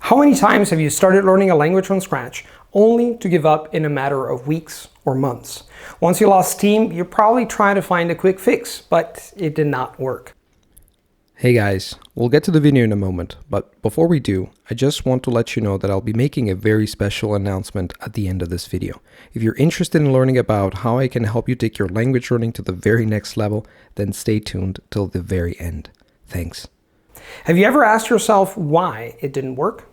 How many times have you started learning a language from scratch only to give up in a matter of weeks or months? Once you lost steam, you probably tried to find a quick fix, but it did not work. Hey guys, we'll get to the video in a moment, but before we do, I just want to let you know that I'll be making a very special announcement at the end of this video. If you're interested in learning about how I can help you take your language learning to the very next level, then stay tuned till the very end. Thanks. Have you ever asked yourself why it didn't work?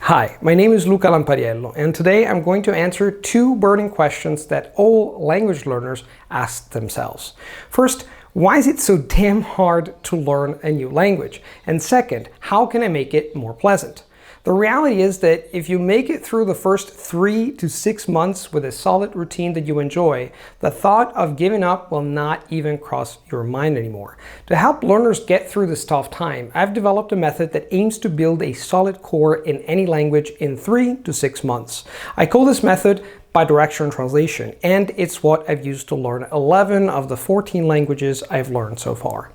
Hi, my name is Luca Lampariello, and today I'm going to answer two burning questions that all language learners ask themselves. First, why is it so damn hard to learn a new language? And second, how can I make it more pleasant? The reality is that if you make it through the first 3 to 6 months with a solid routine that you enjoy, the thought of giving up will not even cross your mind anymore. To help learners get through this tough time, I've developed a method that aims to build a solid core in any language in 3 to 6 months. I call this method Bidirectional translation, and it's what I've used to learn 11 of the 14 languages I've learned so far.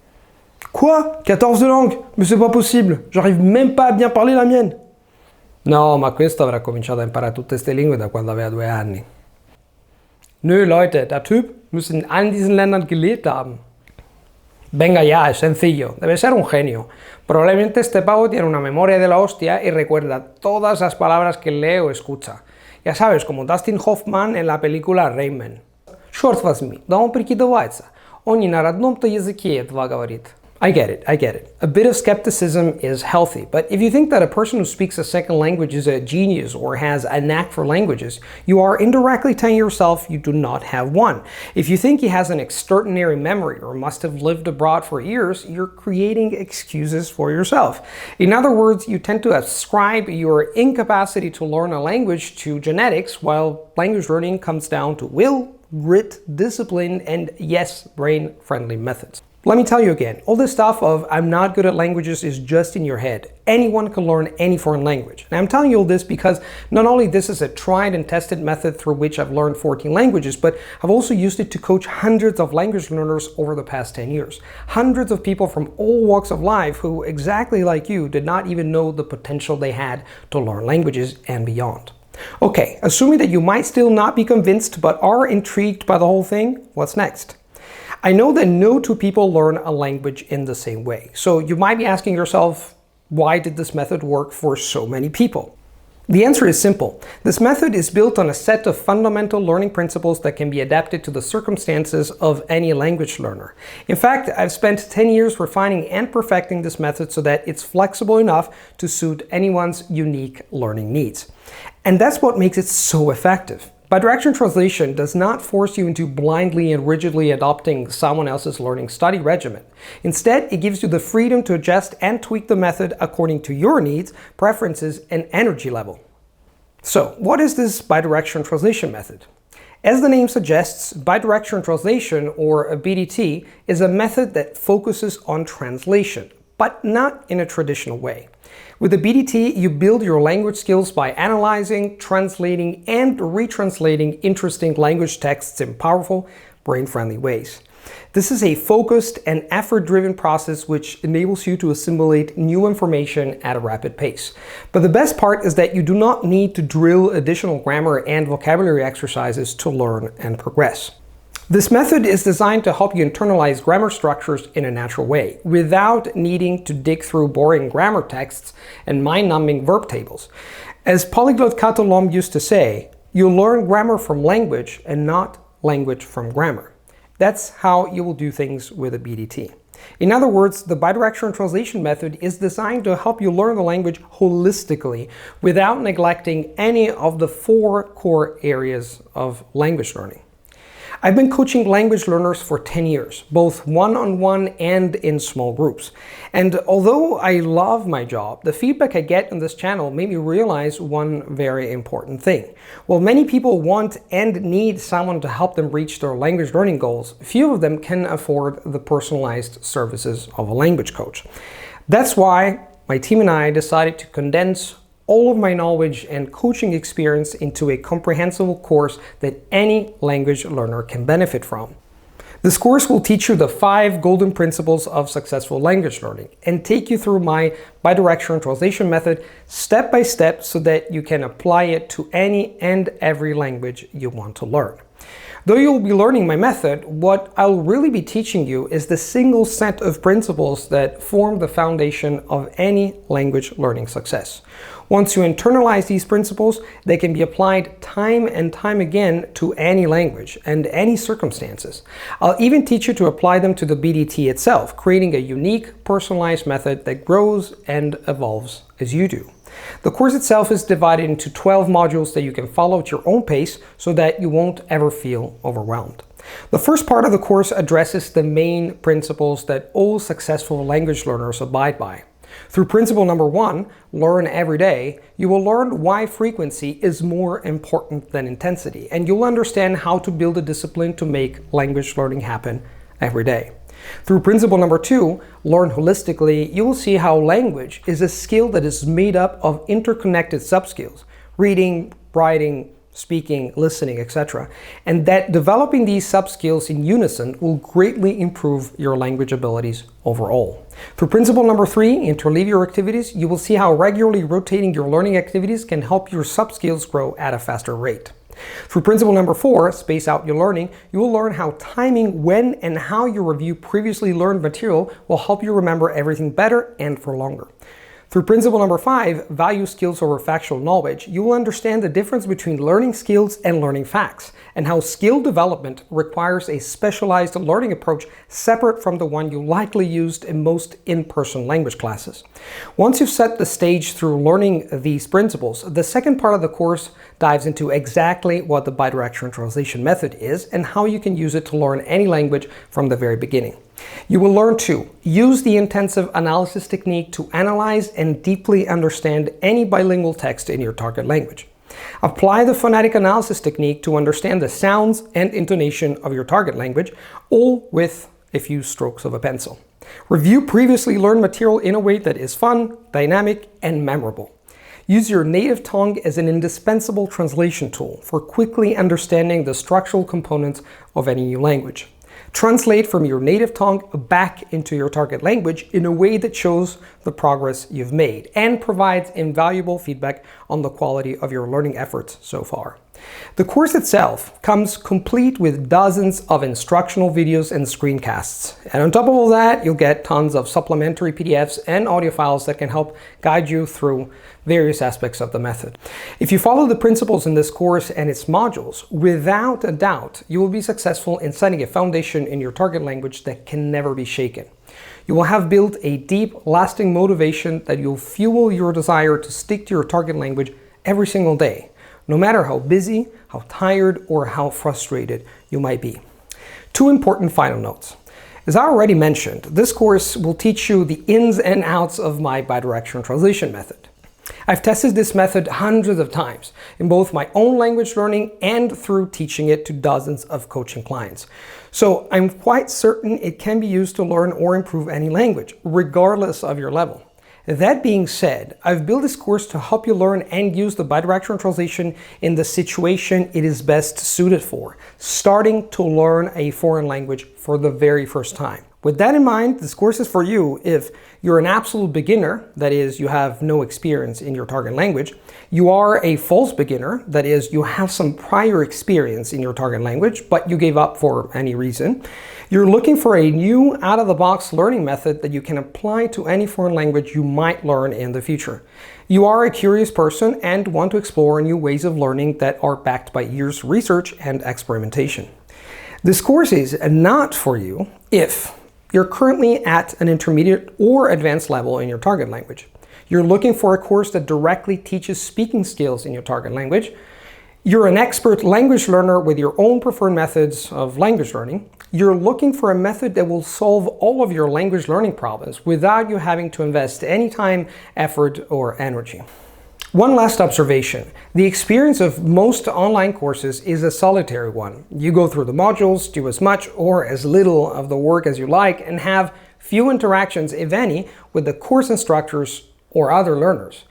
Quoi? 14 langues? Mais c'est pas possible, j'arrive même pas à bien parler la mienne. No, ma questo avrà cominciato a imparare tutte queste lingue da quando aveva 2 anni. Nö, Leute, der Typ muss in allen diesen Ländern gelebt haben. Venga ya, es sencillo, debe ser un genio. Probablemente este pavo tiene una memoria de la hostia y recuerda todas las palabras que lee o escucha. Ya sabes, como Dustin Hoffman en la película Rain Man. Черт возьми, да он прикидывается. Он не на родном-то языке едва говорит. I get it. A bit of skepticism is healthy, but if you think that a person who speaks a second language is a genius or has a knack for languages, you are indirectly telling yourself you do not have one. If you think he has an extraordinary memory or must have lived abroad for years, you're creating excuses for yourself. In other words, you tend to ascribe your incapacity to learn a language to genetics, while language learning comes down to will, grit, discipline, and yes, brain-friendly methods. Let me tell you again, all this stuff of I'm not good at languages is just in your head. Anyone can learn any foreign language. And I'm telling you all this because not only this is a tried and tested method through which I've learned 14 languages, but I've also used it to coach hundreds of language learners over the past 10 years. Hundreds of people from all walks of life who, exactly like you, did not even know the potential they had to learn languages and beyond. Okay, assuming that you might still not be convinced but are intrigued by the whole thing, what's next? I know that no two people learn a language in the same way. So you might be asking yourself, why did this method work for so many people? The answer is simple. This method is built on a set of fundamental learning principles that can be adapted to the circumstances of any language learner. In fact, I've spent 10 years refining and perfecting this method so that it's flexible enough to suit anyone's unique learning needs. And that's what makes it so effective. Bidirectional translation does not force you into blindly and rigidly adopting someone else's learning study regimen. Instead, it gives you the freedom to adjust and tweak the method according to your needs, preferences, and energy level. So, what is this bidirectional translation method? As the name suggests, bidirectional translation, or a BDT, is a method that focuses on translation, but not in a traditional way. With the BDT, you build your language skills by analyzing, translating, and retranslating interesting language texts in powerful, brain-friendly ways. This is a focused and effort-driven process which enables you to assimilate new information at a rapid pace. But the best part is that you do not need to drill additional grammar and vocabulary exercises to learn and progress. This method is designed to help you internalize grammar structures in a natural way, without needing to dig through boring grammar texts and mind-numbing verb tables. As polyglot Kato Lom used to say, you learn grammar from language and not language from grammar. That's how you will do things with a BDT. In other words, the bidirectional translation method is designed to help you learn the language holistically without neglecting any of the 4 core areas of language learning. I've been coaching language learners for 10 years, both one-on-one and in small groups. And although I love my job, the feedback I get on this channel made me realize one very important thing. While many people want and need someone to help them reach their language learning goals, few of them can afford the personalized services of a language coach. That's why my team and I decided to condense all of my knowledge and coaching experience into a comprehensible course that any language learner can benefit from. This course will teach you the 5 golden principles of successful language learning and take you through my bidirectional translation method step by step so that you can apply it to any and every language you want to learn. Though you'll be learning my method, what I'll really be teaching you is the single set of principles that form the foundation of any language learning success. Once you internalize these principles, they can be applied time and time again to any language and any circumstances. I'll even teach you to apply them to the BDT itself, creating a unique, personalized method that grows and evolves as you do. The course itself is divided into 12 modules that you can follow at your own pace so that you won't ever feel overwhelmed. The first part of the course addresses the main principles that all successful language learners abide by. Through principle number 1, learn every day, you will learn why frequency is more important than intensity, and you'll understand how to build a discipline to make language learning happen every day. Through principle number 2, learn holistically, you will see how language is a skill that is made up of interconnected subskills, reading, writing, speaking, listening, etc. And that developing these subskills in unison will greatly improve your language abilities overall. Through principle number 3, interleave your activities, you will see how regularly rotating your learning activities can help your subskills grow at a faster rate. Through principle number 4, space out your learning, you will learn how timing when and how you review previously learned material will help you remember everything better and for longer. Through principle number 5, value skills over factual knowledge, you will understand the difference between learning skills and learning facts, and how skill development requires a specialized learning approach separate from the one you likely used in most in-person language classes. Once you've set the stage through learning these principles, the second part of the course dives into exactly what the bidirectional translation method is and how you can use it to learn any language from the very beginning. You will learn to use the intensive analysis technique to analyze and deeply understand any bilingual text in your target language. Apply the phonetic analysis technique to understand the sounds and intonation of your target language, all with a few strokes of a pencil. Review previously learned material in a way that is fun, dynamic, and memorable. Use your native tongue as an indispensable translation tool for quickly understanding the structural components of any new language. Translate from your native tongue back into your target language in a way that shows the progress you've made and provides invaluable feedback on the quality of your learning efforts so far. The course itself comes complete with dozens of instructional videos and screencasts. And on top of all that, you'll get tons of supplementary PDFs and audio files that can help guide you through various aspects of the method. If you follow the principles in this course and its modules, without a doubt, you will be successful in setting a foundation in your target language that can never be shaken. You will have built a deep, lasting motivation that will fuel your desire to stick to your target language every single day, no matter how busy, how tired, or how frustrated you might be. 2 important final notes. As I already mentioned, this course will teach you the ins and outs of my bidirectional translation method. I've tested this method hundreds of times in both my own language learning and through teaching it to dozens of coaching clients. So I'm quite certain it can be used to learn or improve any language, regardless of your level. That being said, I've built this course to help you learn and use the bidirectional translation in the situation it is best suited for, starting to learn a foreign language for the very first time. With that in mind, this course is for you if you're an absolute beginner, that is, you have no experience in your target language. You are a false beginner, that is, you have some prior experience in your target language, but you gave up for any reason. You're looking for a new, out-of-the-box learning method that you can apply to any foreign language you might learn in the future. You are a curious person and want to explore new ways of learning that are backed by years of research and experimentation. This course is not for you if you're currently at an intermediate or advanced level in your target language. You're looking for a course that directly teaches speaking skills in your target language. You're an expert language learner with your own preferred methods of language learning. You're looking for a method that will solve all of your language learning problems without you having to invest any time, effort, or energy. One last observation. The experience of most online courses is a solitary one. You go through the modules, do as much or as little of the work as you like, and have few interactions, if any, with the course instructors or other learners.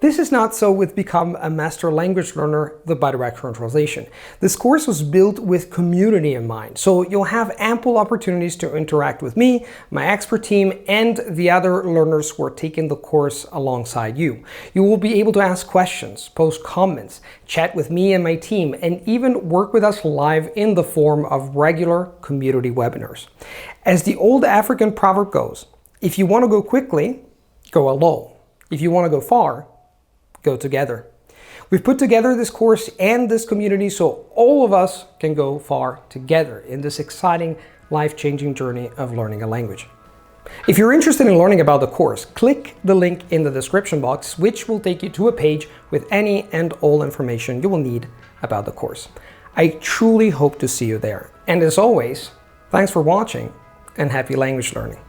This is not so with Become a Master Language Learner, the Bidirectional Translation. This course was built with community in mind, so you'll have ample opportunities to interact with me, my expert team, and the other learners who are taking the course alongside you. You will be able to ask questions, post comments, chat with me and my team, and even work with us live in the form of regular community webinars. As the old African proverb goes, if you want to go quickly, go alone. If you want to go far, go together. We've put together this course and this community so all of us can go far together in this exciting, life-changing journey of learning a language. If you're interested in learning about the course, click the link in the description box, which will take you to a page with any and all information you will need about the course. I truly hope to see you there. And as always, thanks for watching and happy language learning.